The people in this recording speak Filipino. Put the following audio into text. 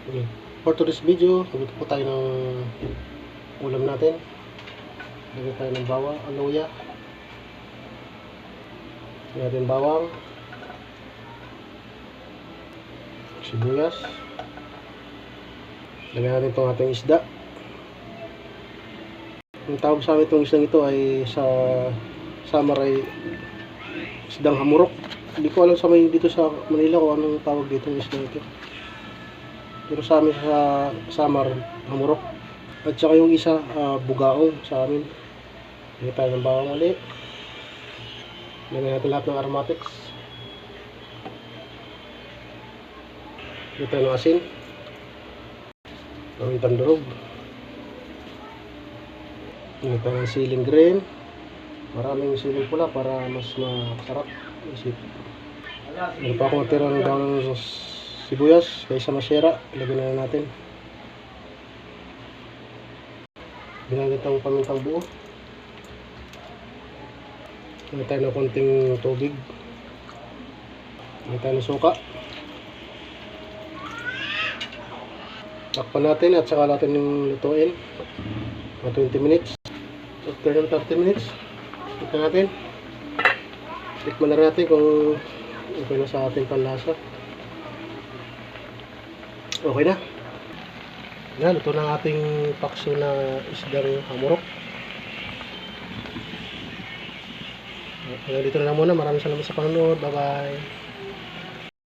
Okay. For today's video, magluto po tayo ng ulam natin. Lagyan tayo ng bawang, aloya. Lagyan natin bawang, sibuyas. Lagyan natin itong ating isda. Ang tawag sa amin itong isdang ito ay sa Samar ay isdang hamurok. Hindi ko alam sa may dito sa Manila kung anong tawag dito ng isdang ito. Pero sa amin sa Samar, hamurok. At saka yung isa, bugaong sa amin. Lagyan tayo ng bawang ulit. Lagyan natin lahat ng aromatics. Lagyan tayo ng asin. Gawin tandurog. Lagyan tayo ng siling green. Maraming siling pula para mas masarap. Meron pa akong tira ng daon ng sibuyas kaysa masira. Ilagay na natin. Binagay itong pamintang buo. Lagay tayo ng konting tubig. Lagay tayo ng suka. Takpan natin at saka natin yung lutuin. Mga 20 minutes. After ng 30 minutes, tikman natin. Tikman na natin kung okay na sa ating panlasa. Okay na. Yan, ito na ating pakso na isdang hamurok. Dito na lang muna. Maraming salamat sa panonood. Bye bye.